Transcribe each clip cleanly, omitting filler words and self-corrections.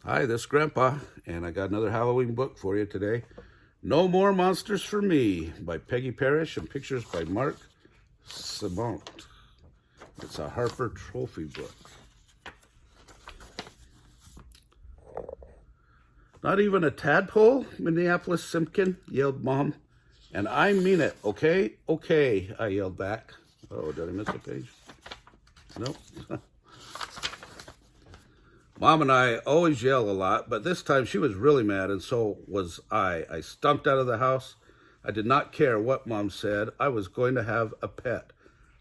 Hi, this is Grandpa, and I got another Halloween book for you today. No More Monsters for Me by Peggy Parish and pictures by Marc Simont. It's a Harper Trophy book. Not even a tadpole, Minneapolis Simpkin, yelled Mom. And I mean it, okay? Okay, I yelled back. Oh, did I miss a page? Nope. Mom and I always yell a lot, but this time she was really mad, and so was I. I stomped out of the house. I did not care what Mom said. I was going to have a pet.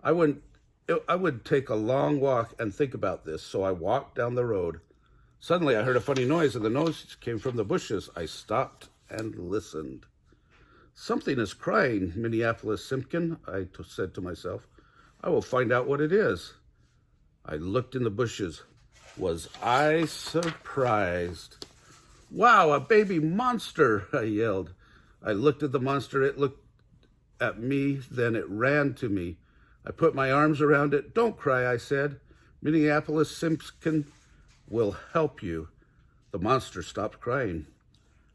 I would take a long walk and think about this, so I walked down the road. Suddenly, I heard a funny noise, and the noise came from the bushes. I stopped and listened. Something is crying, Minneapolis Simpkin, I said to myself. I will find out what it is. I looked in the bushes. Was I surprised? Wow, a baby monster, I yelled. I looked at the monster. It looked at me, then it ran to me. I put my arms around it. Don't cry, I said. Minneapolis Simpkin will help you. The monster stopped crying.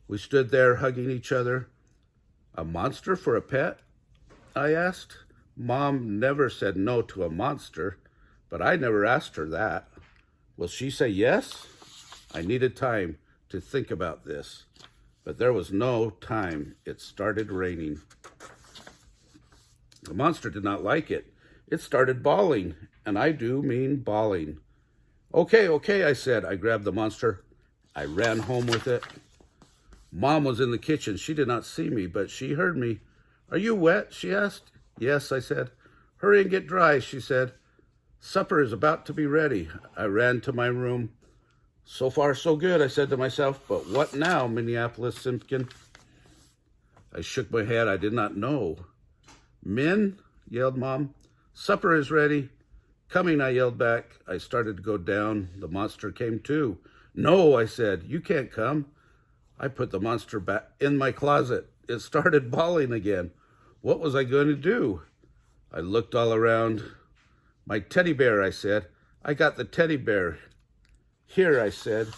We stood there hugging each other. A monster for a pet? I asked. Mom never said no to a monster, but I never asked her that. Will she say yes? I needed time to think about this, but there was no time. It started raining. The monster did not like it. It started bawling, and I do mean bawling. Okay, I said. I grabbed the monster. I ran home with it. Mom was in the kitchen. She did not see me, but she heard me. Are you wet? She asked. Yes, I said. Hurry and get dry, she said. Supper is about to be ready. I ran to my room. So far, so good, I said to myself. But what now, Minneapolis Simpkin? I shook my head. I did not know. Min, yelled Mom. Supper is ready. Coming, I yelled back. I started to go down. The monster came too. No, I said. You can't come. I put the monster back in my closet. It started bawling again. What was I going to do? I looked all around. My teddy bear, I said. I got the teddy bear. Here, I said.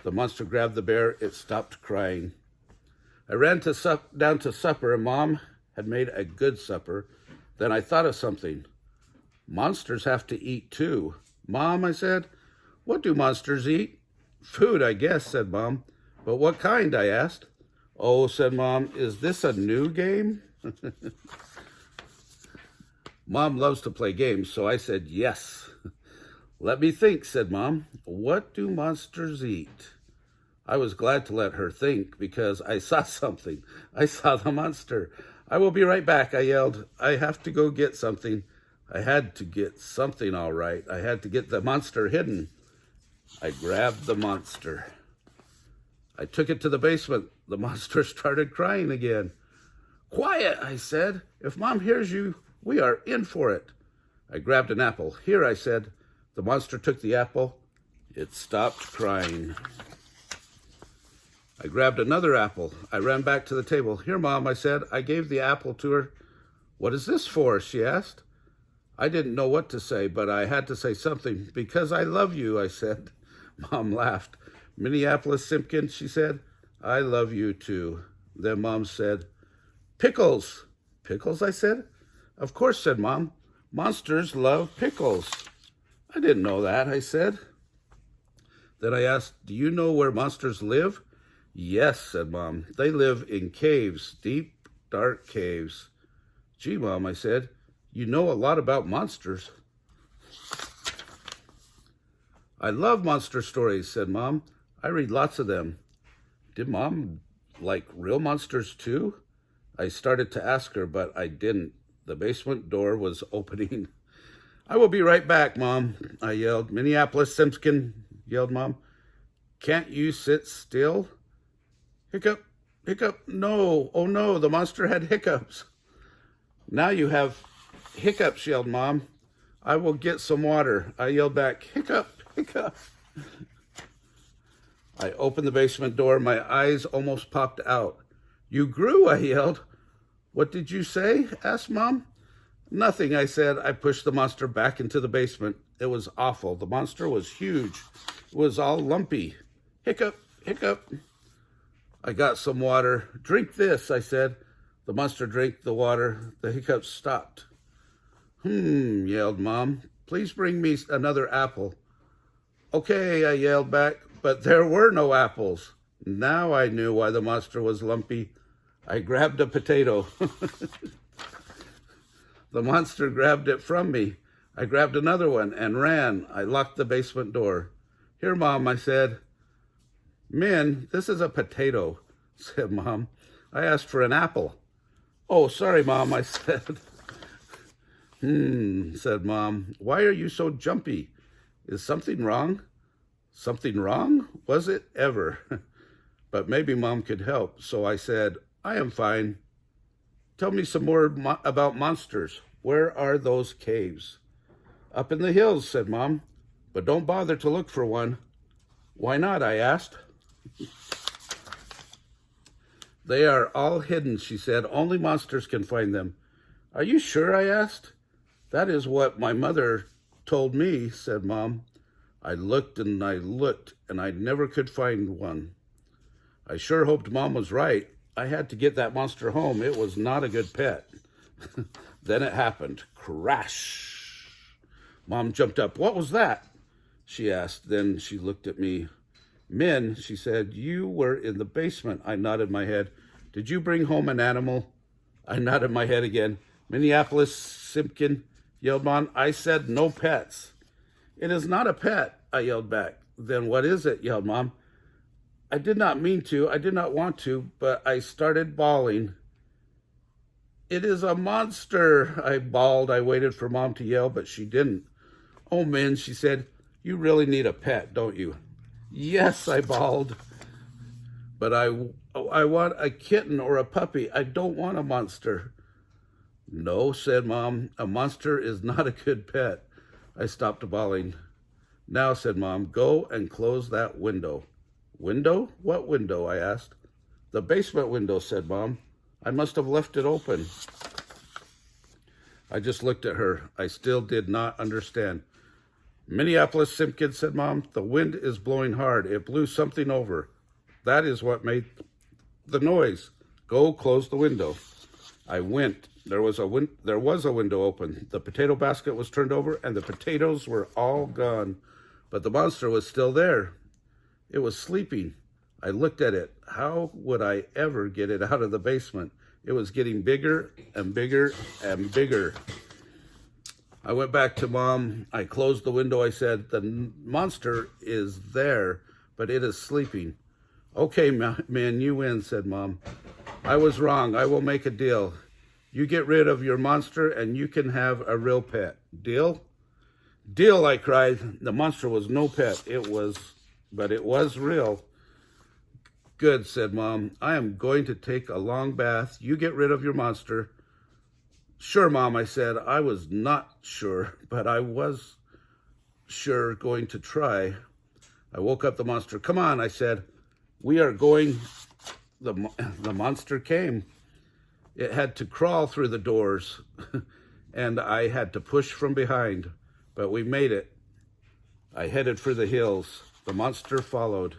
The monster grabbed the bear. It stopped crying. I ran down to supper, and Mom had made a good supper. Then I thought of something. Monsters have to eat too. Mom, I said, what do monsters eat? Food, I guess, said Mom. But what kind, I asked. Oh, said Mom, is this a new game? Mom loves to play games, so I said yes. Let me think, said Mom. What do monsters eat? I was glad to let her think because I saw something. I saw the monster. I will be right back, I yelled. I have to go get something. I had to get something all right. I had to get the monster hidden. I grabbed the monster. I took it to the basement. The monster started crying again. Quiet, I said. If Mom hears you, we are in for it. I grabbed an apple. Here, I said. The monster took the apple. It stopped crying. I grabbed another apple. I ran back to the table. Here, Mom, I said. I gave the apple to her. What is this for? She asked. I didn't know what to say, but I had to say something. Because I love you, I said. Mom laughed. Minneapolis Simpkin, she said. I love you too. Then Mom said, Pickles. Pickles, I said. Of course, said Mom. Monsters love pickles. I didn't know that, I said. Then I asked, do you know where monsters live? Yes, said Mom. They live in caves, deep, dark caves. Gee, Mom, I said, you know a lot about monsters. I love monster stories, said Mom. I read lots of them. Did Mom like real monsters too? I started to ask her, but I didn't. The basement door was opening. I will be right back, Mom, I yelled. Minneapolis Simpkin, yelled Mom. Can't you sit still? Hiccup, hiccup, no. Oh no, the monster had hiccups. Now you have hiccups, yelled Mom. I will get some water. I yelled back, hiccup, hiccup. I opened the basement door. My eyes almost popped out. You grew, I yelled. What did you say? Asked Mom. Nothing, I said. I pushed the monster back into the basement. It was awful. The monster was huge. It was all lumpy. Hiccup, hiccup. I got some water. Drink this, I said. The monster drank the water. The hiccups stopped. Yelled Mom. Please bring me another apple. Okay, I yelled back, but there were no apples. Now I knew why the monster was lumpy. I grabbed a potato. The monster grabbed it from me. I grabbed another one and ran. I locked the basement door. Here, Mom, I said. Min, this is a potato, said Mom. I asked for an apple. Oh, sorry, Mom, I said. Said Mom. Why are you so jumpy? Is something wrong? Something wrong? Was it ever? But maybe Mom could help, so I said, I am fine. Tell me some more about monsters. Where are those caves? Up in the hills, said Mom. But don't bother to look for one. Why not? I asked. They are all hidden, she said. Only monsters can find them. Are you sure? I asked. That is what my mother told me, said Mom. I looked and I looked, and I never could find one. I sure hoped Mom was right. I had to get that monster home. It was not a good pet. Then it happened. Crash! Mom jumped up. What was that? She asked. Then she looked at me. Min, she said, you were in the basement. I nodded my head. Did you bring home an animal? I nodded my head again. Minneapolis Simpkin, yelled Mom. I said no pets. It is not a pet, I yelled back. Then what is it? Yelled Mom. I did not mean to. I did not want to, but I started bawling. It is a monster, I bawled. I waited for Mom to yell, but she didn't. Oh, Min, she said, you really need a pet, don't you? Yes, I bawled. But I want a kitten or a puppy. I don't want a monster. No, said Mom, a monster is not a good pet. I stopped bawling. Now, said Mom, go and close that window. Window? What window? I asked. The basement window, said Mom. I must have left it open. I just looked at her. I still did not understand. Minneapolis Simpkins, said Mom, the wind is blowing hard. It blew something over. That is what made the noise. Go close the window. I went. There was a window open. The potato basket was turned over, and the potatoes were all gone. But the monster was still there. It was sleeping. I looked at it. How would I ever get it out of the basement? It was getting bigger and bigger and bigger. I went back to Mom. I closed the window. I said, the monster is there, but it is sleeping. Okay, man, you win, said Mom. I was wrong. I will make a deal. You get rid of your monster and you can have a real pet. Deal? Deal, I cried. The monster was no pet. But it was real. Good, said Mom. I am going to take a long bath. You get rid of your monster. Sure, Mom, I said. I was not sure, but I was sure going to try. I woke up the monster. Come on, I said. We are going. The monster came. It had to crawl through the doors, and I had to push from behind, but we made it. I headed for the hills. The monster followed.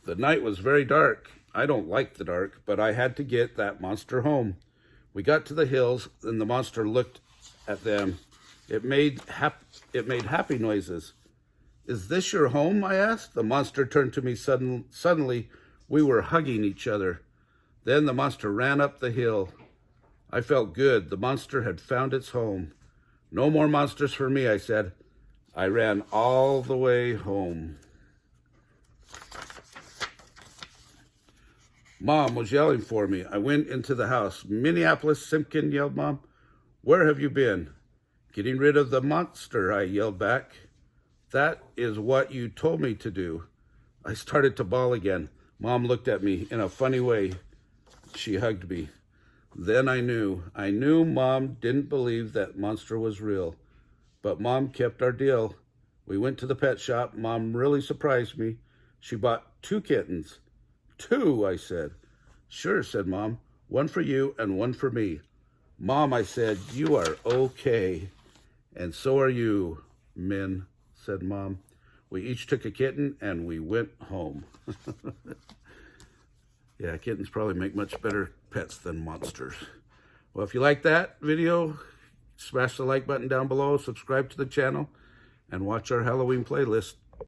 The night was very dark. I don't like the dark, but I had to get that monster home. We got to the hills, and the monster looked at them. It made happy noises. Is this your home? I asked. The monster turned to me suddenly. We were hugging each other. Then the monster ran up the hill. I felt good. The monster had found its home. No more monsters for me, I said. I ran all the way home. Mom was yelling for me. I went into the house. Minneapolis Simpkin, yelled Mom. Where have you been? Getting rid of the monster, I yelled back. That is what you told me to do. I started to bawl again. Mom looked at me in a funny way. She hugged me. Then I knew. I knew Mom didn't believe that monster was real. But Mom kept our deal. We went to the pet shop. Mom really surprised me. She bought 2 kittens. 2, I said. Sure, said Mom. 1 for you and 1 for me. Mom, I said, you are okay. And so are you, Min, said Mom. We each took a kitten and we went home. Yeah, kittens probably make much better pets than monsters. Well, if you like that video, smash the like button down below, subscribe to the channel, and watch our Halloween playlist.